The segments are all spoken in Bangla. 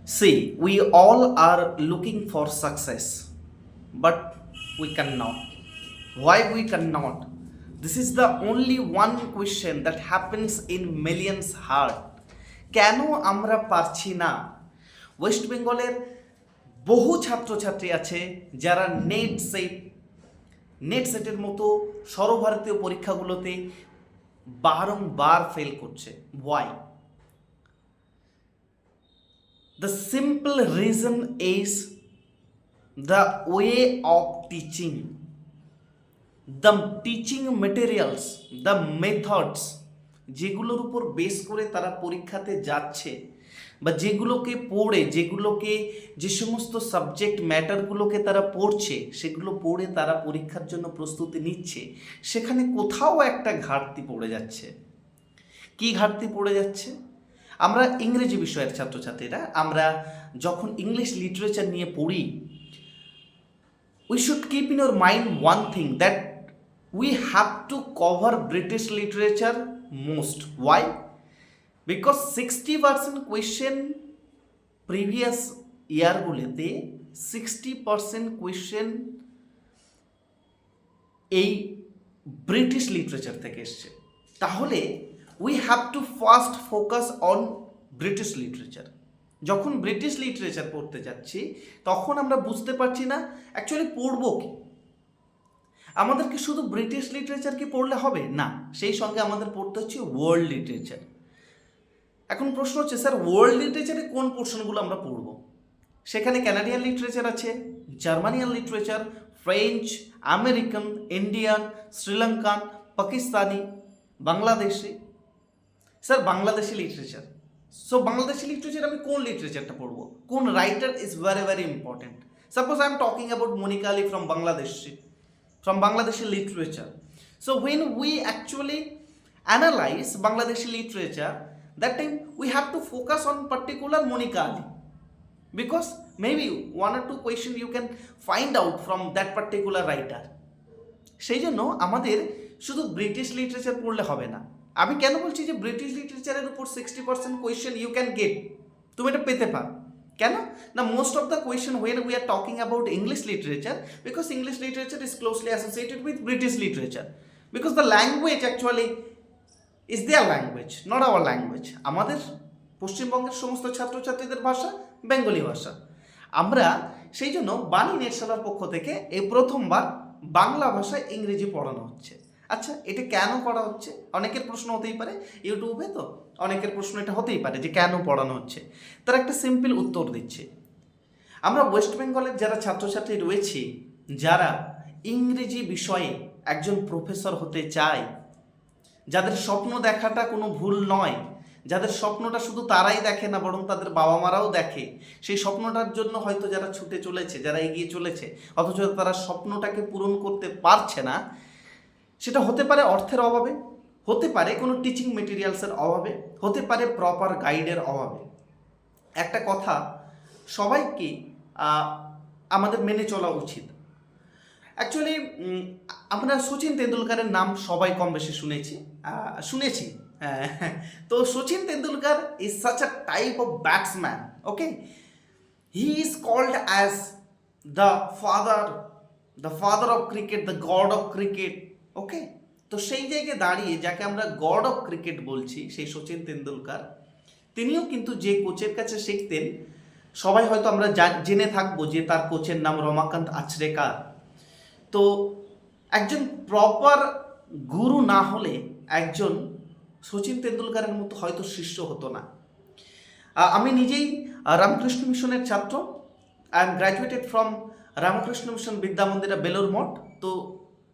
See, we all are looking for success, but we cannot. Why we cannot? This is the only one question that happens in millions heart. কেন আমরা পারছি না? ওয়েস্ট বেঙ্গলের বহু ছাত্রছাত্রী আছে যারা নেট সেটের মতো সর্বভারতীয় পরীক্ষাগুলোতে বারংবার ফেল করছে। Y? The simple reason is the way of teaching, the teaching materials, the methods যেগুলোর উপর বেস করে তারা পরীক্ষাতে যাচ্ছে বা যেগুলোকে পড়ে যে সমস্ত সাবজেক্ট ম্যাটারগুলোকে তারা পড়ছে সেগুলো পড়ে তারা পরীক্ষার জন্য প্রস্তুতি নিচ্ছে, সেখানে কোথাও একটা ঘাটতি পড়ে যাচ্ছে। কি ঘাটতি পড়ে যাচ্ছে? আমরা ইংরেজি বিষয়ের ছাত্রছাত্রীরা আমরা যখন ইংলিশ লিটারেচার নিয়ে পড়ি, we should keep in your mind one thing, that we have to cover British literature most. Why? Because 60% question previous ইয়ারগুলিতে 60% কোয়েশ্চেন এই ব্রিটিশ লিটারেচার থেকে এসছে। তাহলে we have to first focus on British literature. যখন ব্রিটিশ লিটারেচার পড়তে যাচ্ছি তখন আমরা বুঝতে পারছি না অ্যাকচুয়ালি পড়বো কি। আমাদেরকে শুধু ব্রিটিশ লিটারেচার কি পড়লে হবে? না, সেই সঙ্গে আমাদের পড়তে হচ্ছে ওয়ার্ল্ড লিটারেচার। এখন প্রশ্ন হচ্ছে, স্যার ওয়ার্ল্ড লিটারেচারে কোন পোর্শনগুলো আমরা পড়বো? সেখানে ক্যানাডিয়ান লিটারেচার আছে, Germanian literature, French, American, Indian, Sri Lankan, Pakistani, Bangladeshi. Sir Bangladeshi literature, so Bangladeshi literature আমি কোন লিটারেচারটা পড়বো? কোন writer is very very important. Suppose I am talking about Monica Ali from Bangladeshi literature. So when we actually analyze Bangladeshi literature, that time we have to focus on particular Monica Ali, because maybe one or two questions you can find out from that particular writer. সেই জন্য আমাদের শুধু ব্রিটিশ লিটারেচার পড়লে হবে না। আমি কেন বলছি যে ব্রিটিশ লিটারেচারের উপর 60% কোয়েশ্চেন ইউ ক্যান গেট, তুমি এটা পেতে পারো। কেন না? Most of the question when we are talking about English literature, because English literature is closely associated with British literature, because the language actually is their language, not our language. আমাদের পশ্চিমবঙ্গের সমস্ত ছাত্রছাত্রীদের ভাষা বেঙ্গলি ভাষা। আমরা সেই জন্য বাণী নেটশালার পক্ষ থেকে এই প্রথমবার বাংলা ভাষায় ইংরেজি পড়ানো হচ্ছে। আচ্ছা, এটা কেন করা হচ্ছে? অনেকের প্রশ্ন হতেই পারে, ইউটিউবে তো অনেকের প্রশ্ন এটা হতেই পারে যে কেন পড়ানো হচ্ছে। তারা একটা সিম্পল উত্তর দিচ্ছে। আমরা ওয়েস্ট বেঙ্গলের যারা ছাত্রছাত্রী রয়েছি, যারা ইংরেজি বিষয়ে একজন প্রফেসর হতে চায়, যাদের স্বপ্ন দেখাটা কোনো ভুল নয়, যাদের স্বপ্নটা শুধু তারাই দেখে না বরং তাদের বাবা মারাও দেখে, সেই স্বপ্নটার জন্য হয়তো যারা ছুটে চলেছে, যারা এগিয়ে চলেছে, অথচ তারা স্বপ্নটাকে পূরণ করতে পারছে না, সেটা হতে পারে অর্থের অভাবে, হতে পারে কোনো টিচিং মেটেরিয়ালসের অভাবে, হতে পারে প্রপার গাইডের অভাবে। একটা কথা সবাইকে আমাদের মেনে চলা উচিত। অ্যাকচুয়ালি আমরা সচিন তেন্ডুলকারের নাম সবাই কম বেশি শুনেছি। তো Sachin Tendulkar is such a type of batsman, okay. He is called as the father of cricket, the god of cricket, okay. তো সেই জায়গায় দাঁড়িয়ে যাকে আমরা গড অফ ক্রিকেট বলছি, সেই সচিন তেন্ডুলকার, তিনিও কিন্তু যে কোচের কাছে শিখতেন, সবাই হয়তো আমরা জেনে থাকবো যে তার কোচের নাম রমাকান্ত আচরেকার। তো একজন প্রপার গুরু না হলে একজন সচিন তেন্ডুলকারের মতো হয়তো শিষ্য হতো না। আমি নিজেই রামকৃষ্ণ মিশনের ছাত্র। I am graduated from Ramakrishna mission বিদ্যা মন্দিরা বেলুর মঠ। তো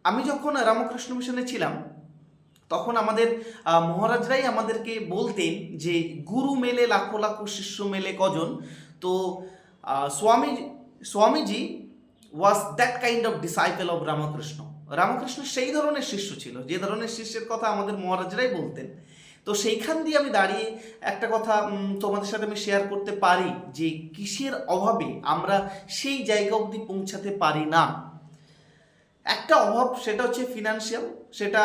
আমি যখন রামকৃষ্ণ মিশনে ছিলাম তখন আমাদের মহারাজরাই আমাদেরকে বলতেন যে গুরু মেলে লাখো লাখো, শিষ্য মেলে কজন। তো Swamiji was that kind of disciple of Ramakrishna সেই ধরনের শিষ্য ছিল, যে ধরনের শিষ্যের কথা আমাদের মহারাজরাই বলতেন। তো সেইখান দিয়ে আমি দাঁড়িয়ে একটা কথা তোমাদের সাথে আমি শেয়ার করতে পারি যে কিসের অভাবে আমরা সেই জায়গা অবধি পৌঁছাতে পারি না। একটা অভাব, সেটা হচ্ছে ফিনান্সিয়াল, সেটা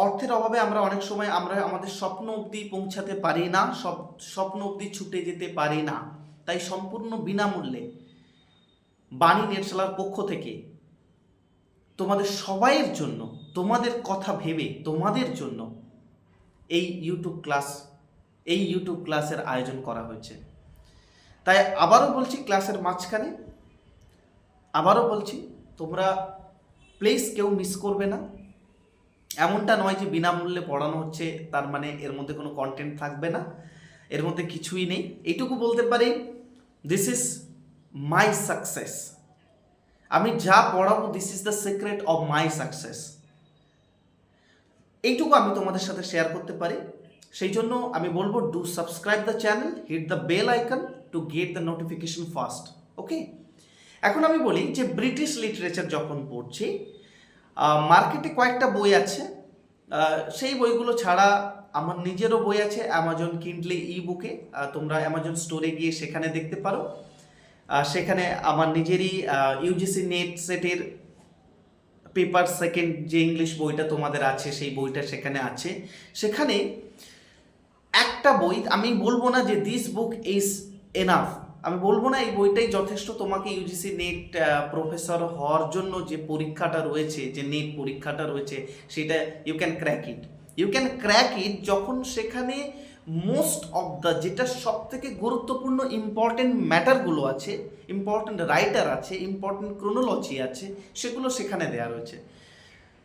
অর্থের অভাবে আমরা অনেক সময় আমাদের স্বপ্ন অবধি পৌঁছাতে পারি না, স্বপ্ন অবধি ছুটে যেতে পারি না। তাই সম্পূর্ণ বিনামূল্যে বাণী নেটশালার পক্ষ থেকে তোমাদের সবাইয়ের জন্য, তোমাদের কথা ভেবে তোমাদের জন্য এই ইউটিউব ক্লাসের আয়োজন করা হয়েছে। তাই আবারও বলছি, ক্লাসের মাঝখানে আবারও বলছি, তোমরা প্লিজ কেউ মিস করবে না। এমনটা নয় যে বিনামূল্যে পড়ানো হচ্ছে তার মানে এর মধ্যে কোনো কন্টেন্ট থাকবে না, এর মধ্যে কিছুই নেই। এইটুকু বলতে পারি, দিস ইজ মাই সাকসেস। আমি যা পড়াবো, this is the secret of my success. এইটুকু আমি তোমাদের সাথে শেয়ার করতে পারি। সেই জন্য আমি বলবো, do subscribe the channel, hit the bell icon to get the notification first. Okay, এখন আমি বলি যে ব্রিটিশ লিটারেচার যখন পড়ছি, মার্কেটে কয়েকটা বই আছে, সেই বইগুলো ছাড়া আমার নিজেরও বই আছে অ্যামাজন কিন্ডলে ই বুকে। তোমরা অ্যামাজন স্টোরে গিয়ে সেখানে দেখতে পারো। সেখানে আমার নিজেরই ইউজিসি নেট সেটের পেপার সেকেন্ড যে ইংলিশ বইটা তোমাদের আছে, সেই বইটা সেখানে আছে। সেখানে একটা বই, আমি বলবো না যে দিস বুক ইজ এনাফ, আমি বলবো না এই বইটাই যথেষ্ট তোমাকে ইউজিসি নেট প্রফেসর হওয়ার জন্য যে পরীক্ষাটা রয়েছে, যে নেট পরীক্ষাটা রয়েছে, সেটা ইউ ক্যান ক্র্যাক ইট যখন সেখানে মোস্ট অফ দ্য, যেটা সব থেকে গুরুত্বপূর্ণ ইম্পর্টেন্ট ম্যাটারগুলো আছে, ইম্পর্টেন্ট রাইটার আছে, ইম্পর্টেন্ট ক্রোনোলজি আছে, সেগুলো সেখানে দেওয়া রয়েছে।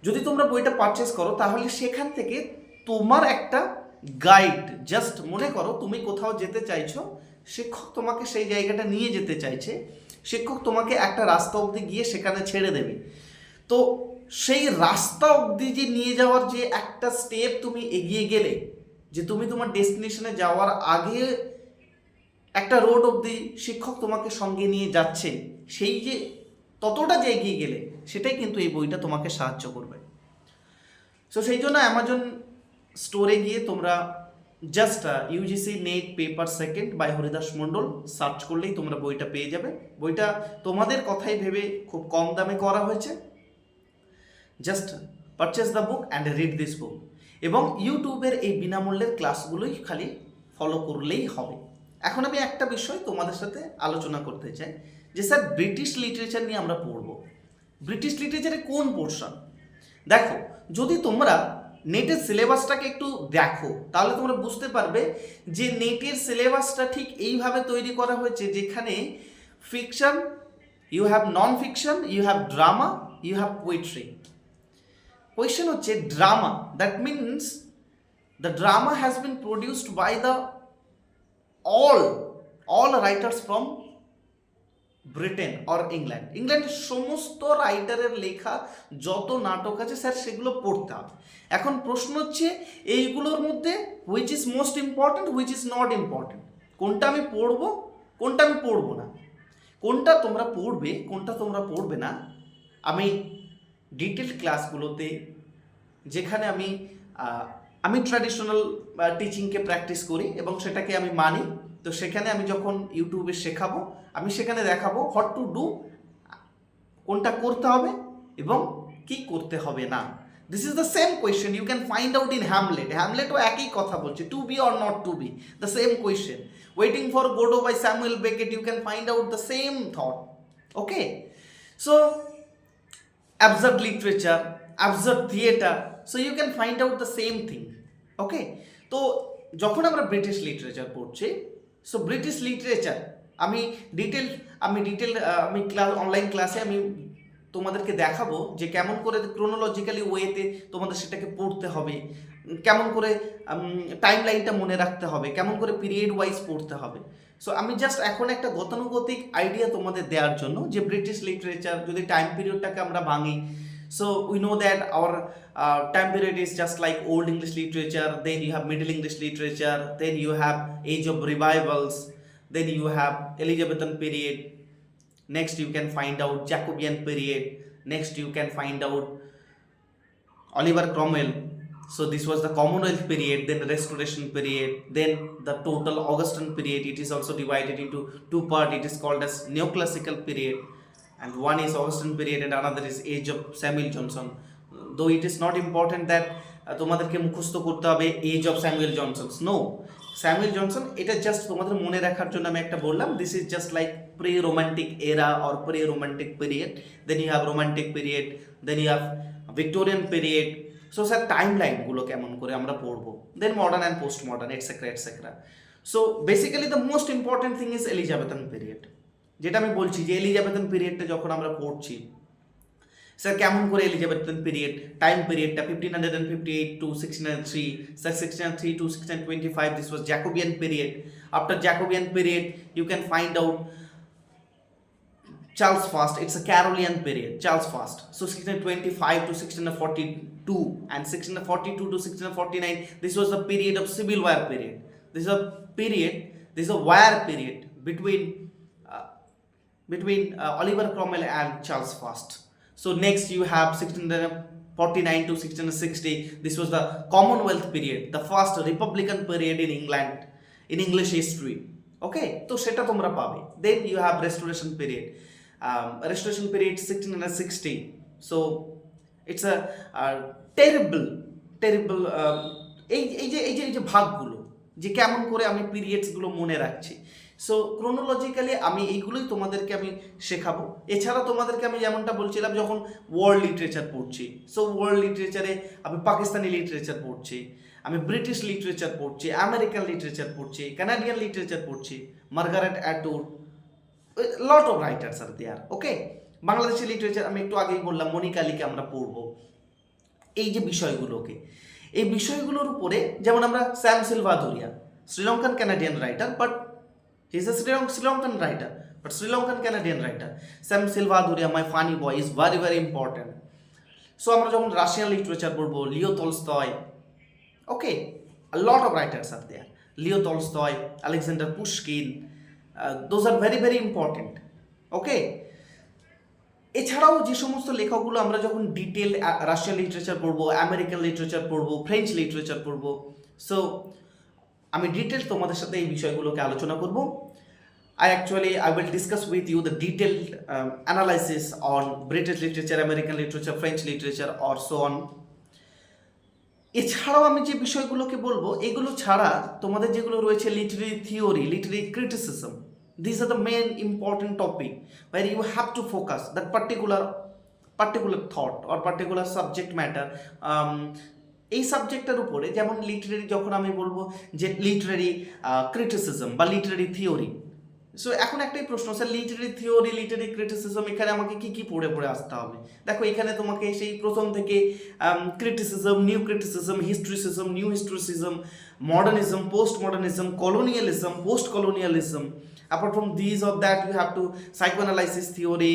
যদি তোমরা বইটা পারচেস করো, তাহলে সেখান থেকে তোমার একটা গাইড, জাস্ট মনে করো তুমি কোথাও যেতে চাইছো, শিক্ষক তোমাকে সেই জায়গাটা নিয়ে যেতে চাইছে, শিক্ষক তোমাকে একটা রাস্তা অবধি গিয়ে সেখানে ছেড়ে দেবে। তো সেই রাস্তা অবধি যে নিয়ে যাওয়ার যে একটা স্টেপ তুমি এগিয়ে গেলে, যে তুমি তোমার ডেস্টিনেশনে যাওয়ার আগে একটা রোড অবধি শিক্ষক তোমাকে সঙ্গে নিয়ে যাচ্ছে, সেই যে ততটা যে এগিয়ে গেলে, সেটাই কিন্তু এই বইটা তোমাকে সাহায্য করবে। সো সেই জন্য অ্যামাজন স্টোরে গিয়ে তোমরা just UGC NET paper second by Haridas Mondal search করলেই তোমরা বইটা পেয়ে যাবে। বইটা তোমাদের কথাই ভেবে খুব কম দামে করা হয়েছে। Just purchase the book and read this book. এবং ইউটিউবের এই বিনামূল্যের ক্লাসগুলোই খালি ফলো করলেই হবে। এখন আমি একটা বিষয় তোমাদের সাথে আলোচনা করতে চাই, যে স্যার ব্রিটিশ লিটারেচার নিয়ে আমরা পড়বো, ব্রিটিশ লিটারেচারে কোন পোর্শন? দেখো, যদি তোমরা নেটের সিলেবাসটাকে একটু দেখো, তাহলে তোমরা বুঝতে পারবে যে নেটের সিলেবাসটা ঠিক এইভাবে তৈরি করা হয়েছে, যেখানে fiction, you have non fiction, you have drama, you have poetry. Question হচ্ছে drama, that means the drama has been produced by the all writers from Britain or ইংল্যান্ডের সমস্ত রাইটারের লেখা যত নাটক আছে স্যার, সেগুলো পড়তে হবে। এখন প্রশ্ন হচ্ছে এইগুলোর মধ্যে which is most important, which is not important, কোনটা আমি পড়বো, কোনটা আমি পড়বো না, কোনটা তোমরা পড়বে, কোনটা তোমরা পড়বে না, আমি ডিটেলড ক্লাসগুলোতে, যেখানে আমি ট্র্যাডিশনাল টিচিংকে প্র্যাকটিস করি এবং সেটাকে আমি মানি, তো সেখানে আমি যখন ইউটিউবে শেখাবো, আমি সেখানে দেখাবো হোয়াট টু ডু, কোনটা করতে হবে এবং কি করতে হবে না। This is the same question you can find out in হ্যামলেটও একই কথা বলছে, to be or not to be, the same question. Waiting for Godot by Samuel Beckett, you can find out the same thought. Okay, so absurd literature, absurd theater, so you can find out the same thing. Okay, তো যখন আমরা ব্রিটিশ লিটারেচার পড়ছি, সো ব্রিটিশ লিটারেচার আমি ক্লাস, অনলাইন ক্লাসে আমি তোমাদেরকে দেখাবো যে কেমন করে ক্রোনোলজিক্যালি ওয়েতে তোমাদের সেটাকে পড়তে হবে, কেমন করে টাইম লাইনটা মনে রাখতে হবে, কেমন করে পিরিয়ড ওয়াইজ পড়তে হবে। সো আমি জাস্ট এখন একটা গতানুগতিক আইডিয়া তোমাদের দেওয়ার জন্য, যে ব্রিটিশ লিটারেচার যদি টাইম পিরিয়ডটাকে আমরা ভাঙি, so we know that our time period is just like old English literature, then you have middle English literature, then you have age of revivals, then you have Elizabethan period, next you can find out Jacobean period, next you can find out Oliver Cromwell, so this was the Commonwealth period, then Restoration period, then the total Augustan period. It is also divided into two parts, it is called as Neoclassical period, and one is Augustan period and another is Age of Samuel Johnson. Though it is not important that তোমাদেরকে মুখস্থ করতে হবে Age of Samuel Johnson, no, Samuel Johnson, এটা জাস্ট তোমাদের মনে রাখার জন্য আমি একটা বললাম, this is just like pre romantic era or pre romantic period, then you have romantic period, then you have Victorian period. So sir time লাইনগুলো কেমন করে আমরা পড়বো, then modern and post modern etcetera etcetera. So basically the most important thing is Elizabethan period, যেটা আমি বলছি যে এলিজাবেথান পিরিয়ডটা যখন আমরা পড়ছি, স্যার কেমন করে এলিজাবেথান পিরিয়ড টাইম পিরিয়ডটা 1558 to 1603, sir 1603 to 1625 this was Jacobean period. After Jacobean period you can find out Charles Fast, it's a Carolean period, Charles Fast. So 1625 to 1642 and 1642 to 1649, this was the period of Civil War period. This is a period, this is a war period between Oliver Cromwell and Charles Fast. So next you have 1649 to 1660, this was the Commonwealth period, the first Republican period in England, in English history. Okay, তো সেটা তোমরা পাবে। Then you have Restoration period. Restoration period 1660. So it's a terrible এই যে ভাগগুলো যে কেমন করে আমি পিরিয়ডসগুলো মনে রাখছি। সো ক্রোনোলজিক্যালি আমি এইগুলোই তোমাদেরকে আমি শেখাবো। এছাড়া তোমাদেরকে আমি যেমনটা বলছিলাম, যখন ওয়ার্ল্ড লিটারেচার পড়ছি, সো ওয়ার্ল্ড লিটারেচারে আমি পাকিস্তানি লিটারেচার পড়ছি, আমি ব্রিটিশ লিটারেচার পড়ছি, আমেরিকান লিটারেচার পড়ছি, কানাডিয়ান লিটারেচার পড়ছি, Margaret Atwood, lot of writers are there. Okay, Bangladeshi literature আমি একটু আগেই বললাম, মনিকা আলীকে আমরা পড়বো। এই যে বিষয়গুলোকে, এই বিষয়গুলোর উপরে যেমন আমরা Shyam Selvadurai, Sri Lankan Canadian writer, but he is a Sri Lankan writer, but Sri Lankan Canadian writer. Shyam Selvadurai, my funny boy, is very very important. So আমরা যখন রাশিয়ান লিটারেচার পড়বো, Leo Tolstoy, okay, lot of writers are there, Leo Tolstoy, Alexander Pushkin, those are very very important. Okay, এছাড়াও যে সমস্ত লেখকগুলো আমরা যখন ডিটেল রাশিয়ান লিটারেচার পড়বো, আমেরিকান লিটারেচার পড়বো, ফ্রেঞ্চ লিটারেচার পড়বো, সো আমি ডিটেল তোমাদের সাথে এই বিষয়গুলোকে আলোচনা করব। I will discuss with you the detailed analysis on British literature, American literature, French literature or so on. এছাড়াও আমি যে বিষয়গুলোকে বলবো, এগুলো ছাড়া তোমাদের যেগুলো রয়েছে literary theory, literary criticism, these are the main important topic where you have to focus that particular thought or particular subject matter. এই সাবজেক্টের উপরে, যেমন লিটারেরি, যখন আমি বলবো যে লিটারেরি ক্রিটিসিজম বা লিটারেরি থিওরি, সো এখন একটাই প্রশ্ন, sir literary theory, literary criticism, এখানে আমাকে কি কি পড়ে আসতে হবে? দেখো, এখানে তোমাকে সেই প্রথম থেকে criticism, new criticism, historicism, new historicism, modernism, post modernism, colonialism, post colonialism. Apart from these or that, you have to psychoanalysis theory,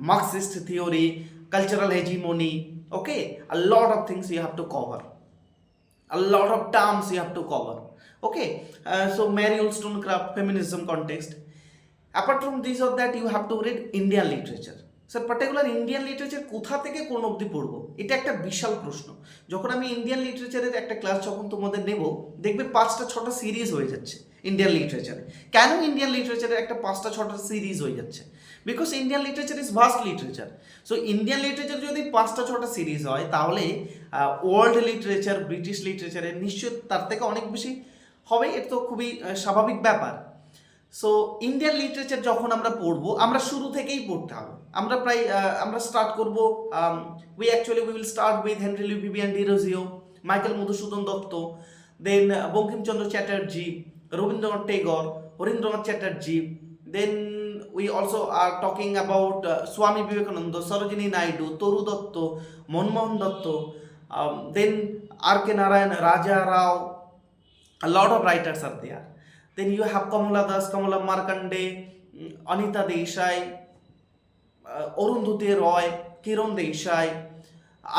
Marxist theory, cultural hegemony. Okay, a lot of things you have to cover, a lot of terms you have to cover. Okay, so Mary Wollstonecraft, feminism context. Apart from this or that, you have to read Indian literature. Sir particular Indian literature কোথা থেকে কোন অবধি পড়বো, এটা একটা বিশাল প্রশ্ন। যখন আমি ইন্ডিয়ান লিটারেচারের একটা ক্লাস যখন তোমাদের নেব, দেখবে 5-6টা সিরিজ হয়ে যাচ্ছে ইন্ডিয়ান লিটারেচারে। কেন ইন্ডিয়ান লিটারেচারের একটা 5-6টা সিরিজ হয়ে যাচ্ছে? Because Indian literature is vast literature. So Indian literature যদি 5-6টা সিরিজ হয়, তাহলে ওয়ার্ল্ড লিটারেচার, ব্রিটিশ লিটারেচারের নিশ্চয় তার থেকে অনেক বেশি হবে। এটা তো খুবই স্বাভাবিক ব্যাপার। সো ইন্ডিয়ান লিটারেচার যখন আমরা পড়বো, আমরা শুরু থেকেই পড়তে হবে। আমরা স্টার্ট করবো, we will start with Henry Louis Vivian Derozio, Michael Madhusudan Dutt, then Bankimchandra Chatterjee, Rabindranath Tagore, Harindranath Chatterjee, then we also are talking about Swami Vivekananda, Sarojini Naidu, তরু দত্ত, মনমোহন দত্ত, দেন আর কে নারায়ণ, রাজা রাও, a lot of writers are there. Then you have Kamala Das, Kamala Markande, Anita Desai, Arundhati Roy, Kiran Desai,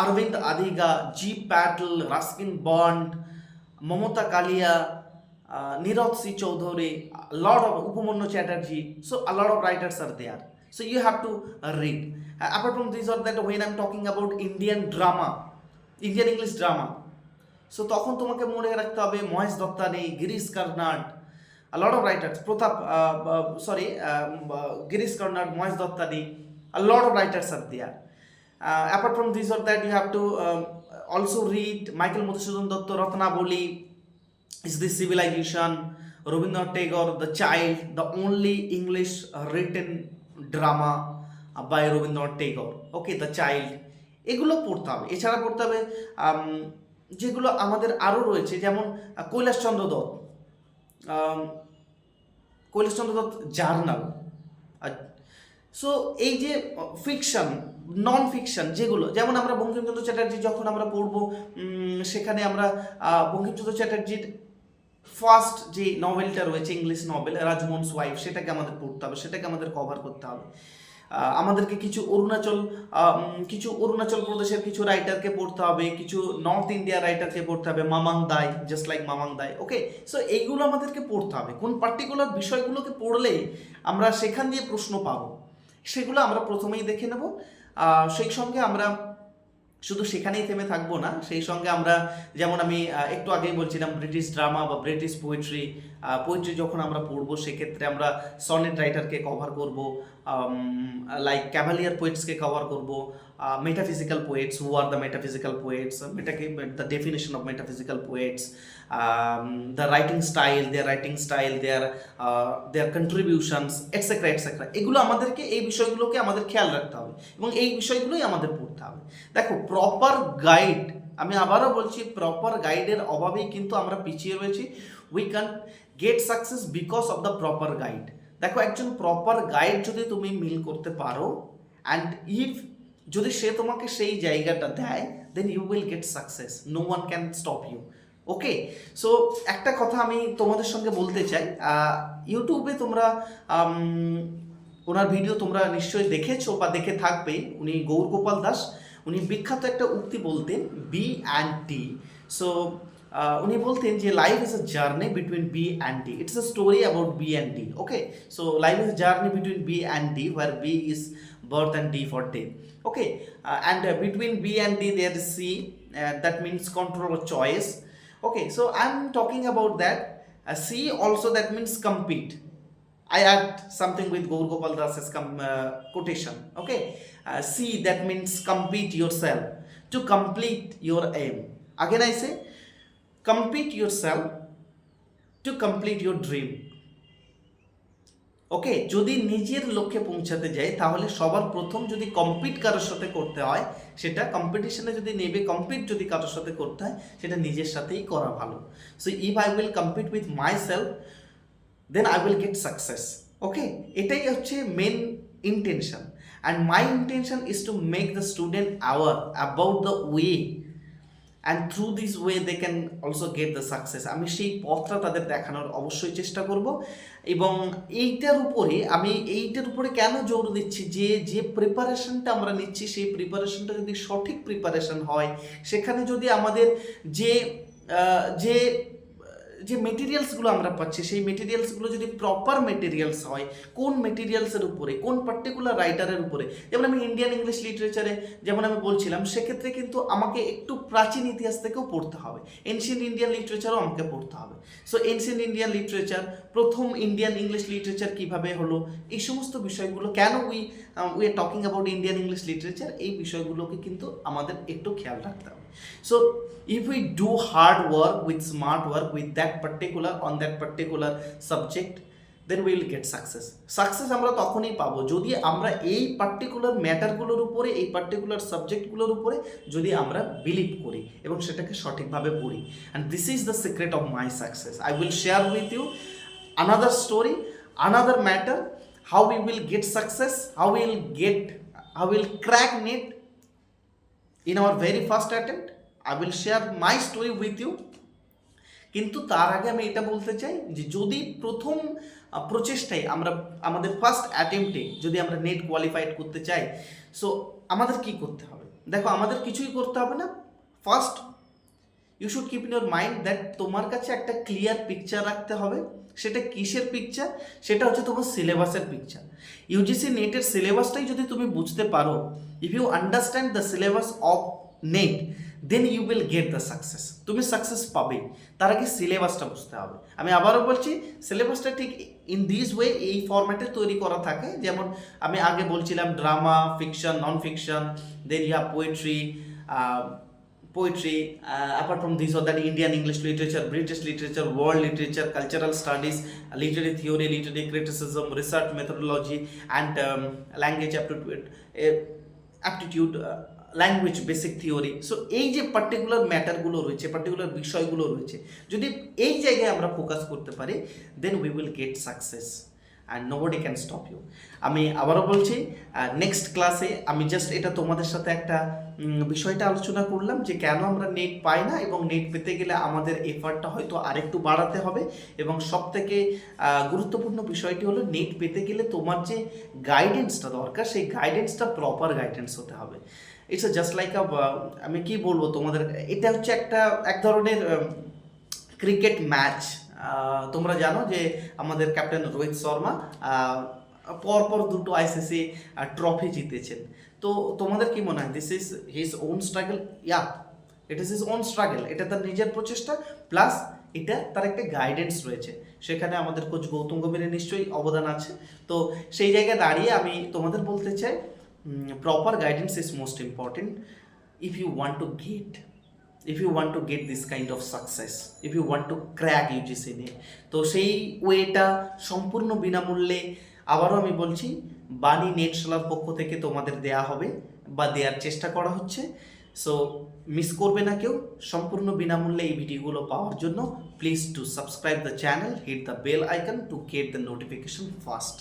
Arvind Adiga, G. Patel, Ruskin Bond, Mamata Kalia, Nirad C. Chaudhary, a lot of Upamanyu Chatterjee. So a lot of writers are there. So you have to read. Apart from this or that, when I'm talking about Indian drama, Indian English drama, so তখন তোমাকে মনে রাখতে হবে Mahesh Dattani, Girish Karnad, a lot of writers, Girish Karnad, Mahesh Dattani, a lot of writers are there. Apart from this or that, you have to also read Michael Madhusudan Datta, Ratnaboli, is the Civilization, Rabindranath Tagore, The Child, the only English written drama by Rabindranath Tagore, okay, the child, এগুলো পড়তে হবে। এছাড়া পড়তে হবে যেগুলো আমাদের আরও রয়েছে, যেমন কৈলাসচন্দ্র দত্ত, কৈলাসচন্দ্র দত্ত জার্নাল। সো এই যে ফিকশন, নন ফিকশন যেগুলো, যেমন আমরা বঙ্কিমচন্দ্র চ্যাটার্জি যখন আমরা পড়বো, সেখানে আমরা বঙ্কিমচন্দ্র চ্যাটার্জির ফার্স্ট যে নভেলটা রয়েছে, ইংলিশ নভেল রাজমোহনস ওয়াইফ, সেটাকে আমাদের পড়তে হবে, সেটাকে আমাদের কভার করতে হবে। আমাদেরকে কিছু অরুণাচল প্রদেশের কিছু রাইটারকে পড়তে হবে, কিছু নর্থ ইন্ডিয়া রাইটারকে পড়তে হবে, মামাং দাই, জাস্ট লাইক মামাং দাই, ওকে। সো এইগুলো আমাদেরকে পড়তে হবে। কোন পার্টিকুলার বিষয়গুলোকে পড়লে আমরা সেখান দিয়ে প্রশ্ন পাবো, সেগুলো আমরা প্রথমেই দেখে নেব। সেই সঙ্গে আমরা শুধু সেখানেই থেমে থাকবো না, সেই সঙ্গে আমরা, যেমন আমি একটু আগেই বলছিলাম, ব্রিটিশ ড্রামা বা ব্রিটিশ পোয়েট্রি যখন আমরা পড়বো, সেক্ষেত্রে আমরা সনেট রাইটারকে কভার করব, লাইক ক্যাভালিয়ার পোয়েটসকে কভার করব, metaphysical poets, who are the metaphysical poets, the definition of metaphysical poets, the writing style, their contributions, etc. etc. এগুলো আমাদেরকে, এই বিষয়গুলোকে আমাদের খেয়াল রাখতে হবে এবং এই বিষয়গুলোই আমাদের পড়তে হবে। দেখো, প্রপার গাইড, আমি আবারও বলছি, প্রপার গাইডের অভাবেই কিন্তু আমরা পিছিয়ে রয়েছি। We can get success because of the proper guide. দেখো, একজন প্রপার গাইড যদি তুমি মিল করতে পারো, অ্যান্ড যদি সে তোমাকে সেই জায়গাটা দেয়, then you will get success, no one can stop you, okay. So একটা কথা আমি তোমাদের সঙ্গে বলতে চাই, ইউটিউবে তোমরা ওনার ভিডিও তোমরা নিশ্চয়ই দেখেছো বা দেখে থাকবে। উনি গৌর গোপাল দাস, উনি বিখ্যাত একটা উক্তি বলতেন, বি অ্যান্ড টি। সো উনি বলতেন যে life is a journey between B and D, it's a story about B and D, okay. So life is a journey between B and D, where B is birth and D for day, okay. And between B and D there is C, that means control or choice, okay. So I'm talking about that. C also, that means compete. I add something with Gaur Gopal Das's quotation, okay. C, that means compete yourself to complete your aim. Again I say, compete yourself to complete your dream, ওকে। যদি নিজের লক্ষ্যে পৌঁছাতে যাই, তাহলে সবার প্রথম যদি কম্পিট কারোর সাথে করতে হয়, সেটা কম্পিটিশনে যদি নেবে, কম্পিট যদি কারোর সাথে করতে হয়, সেটা নিজের সাথেই করা ভালো। So if I will compete with myself, then I will get success, okay. এটাই হচ্ছে main intention, and my intention is to make the student aware about the way, and through this way they can also get the success. আমি সেই পথটা তাদের দেখানোর অবশ্যই চেষ্টা করব। এবং এইটার উপরে কেন জোর দিচ্ছি, যে প্রিপারেশনটা আমরা নিচ্ছি, সেই প্রিপারেশনটা যদি সঠিক প্রিপারেশন হয়, সেখানে যদি আমাদের যে যে মেটেরিয়ালসগুলো আমরা পাচ্ছি, সেই মেটেরিয়ালসগুলো যদি প্রপার মেটেরিয়ালস হয়, কোন মেটেরিয়ালসের উপরে, কোন পার্টিকুলার রাইটারের উপরে, যেমন আমি ইন্ডিয়ান ইংলিশ লিটারেচারে যেমন আমি বলছিলাম, সেক্ষেত্রে কিন্তু আমাকে একটু প্রাচীন ইতিহাস থেকেও পড়তে হবে, এনশিয়েন্ট ইন্ডিয়ান লিটারেচারও আমাকে পড়তে হবে। সো এনশিয়েন্ট ইন্ডিয়ান লিটারেচার, প্রথম ইন্ডিয়ান ইংলিশ লিটারেচার কীভাবে হলো, এই সমস্ত বিষয়গুলো, কেন we are talking about Indian English literature, এই বিষয়গুলোকে কিন্তু আমাদের একটু খেয়াল রাখতে হবে। So if we do hard work with smart work with that particular subject, then we will get success আমরা তখনই পাবো যদি আমরা এই পার্টিকুলার ম্যাটারগুলোর উপরে, এই পার্টিকুলার সাবজেক্টগুলোর উপরে যদি আমরা বিলিভ করি এবং সেটাকে সঠিকভাবে পড়ি। and this is the secret of my success. I will share with you another story, another matter, how we will get success, how we'll crack NEET in our very first attempt. I will share my story with you. কিন্তু তার আগে আমি এটা বলতে চাই যে যদি প্রথম প্রচেষ্টায় আমাদের ফার্স্ট অ্যাটেম্পটে যদি আমরা নেট কোয়ালিফাইড করতে চাই, সো আমাদের কি করতে হবে? দেখো, আমাদের কিছুই করতে হবে না। First you should keep in your mind that তোমার কাছে একটা ক্লিয়ার পিকচার রাখতে হবে। সেটা কিসের পিকচার? সেটা হচ্ছে তোমার সিলেবাসের পিকচার। ইউজিসি নেটের সিলেবাসটাই যদি তুমি বুঝতে পারো, if you understand the syllabus of NET, then you will get the success. তুমি সাকসেস পাবেই, তার আগে সিলেবাসটা বুঝতে হবে। আমি আবারও বলছি, সিলেবাসটা ঠিক ইন দিস ওয়ে, এই ফরম্যাটে তৈরি করা থাকে। যেমন আমি আগে বলছিলাম, drama, fiction, non fiction, then you have poetry, poetry, apart from this or that, Indian English literature, British literature, world literature, cultural studies, literary theory, literary criticism, research methodology, and language aptitude, language basic theory. So এই যে পার্টিকুলার ম্যাটারগুলো রয়েছে, পার্টিকুলার বিষয়গুলো রয়েছে, যদি এই জায়গায় আমরা ফোকাস করতে পারি, then we will get success and nobody can stop you. আমি আবারও বলছি, নেক্সট ক্লাসে আমি জাস্ট এটা তোমাদের সাথে একটা বিষয়টা আলোচনা করলাম যে কেন আমরা নেট পাই না, এবং নেট পেতে গেলে আমাদের এফার্টটা হয়তো আরেকটু বাড়াতে হবে। এবং সব থেকে গুরুত্বপূর্ণ বিষয়টি হলো, নেট পেতে গেলে তোমার যে গাইডেন্সটা দরকার, সেই গাইডেন্সটা প্রপার গাইডেন্স হতে হবে। ইটস জাস্ট লাইক আমি কি বলবো তোমাদের, এটা হচ্ছে এক ধরনের ক্রিকেট ম্যাচ। তোমরা জানো যে আমাদের ক্যাপ্টেন রোহিত শর্মা পরপর 2টো আইসিসি ট্রফি জিতেছেন। তো তোমাদের কি মনে হয়, this is his own struggle? Yeah, it is his own struggle. এটা তার নিজের প্রচেষ্টা, প্লাস এটা তার একটা গাইডেন্স রয়েছে, সেখানে আমাদের কোচ গৌতম গম্ভীরের নিশ্চয়ই অবদান আছে। তো সেই জায়গায় দাঁড়িয়ে আমি তোমাদের বলতে চাই, proper guidance is most important if you want to get this kind of success, if you want to crack UGC NET। তো সেই ওয়েটা সম্পূর্ণ বিনামূল্যে, আবারও আমি বলছি, বাণী নেটশালার পক্ষ থেকে তোমাদের দেয়া হবে বা দেওয়ার চেষ্টা করা হচ্ছে। সো মিস করবে না কেউ, সম্পূর্ণ বিনামূল্যে এই ভিডিওগুলো পাওয়ার জন্য please to subscribe the channel, hit the bell icon to get the notification fast.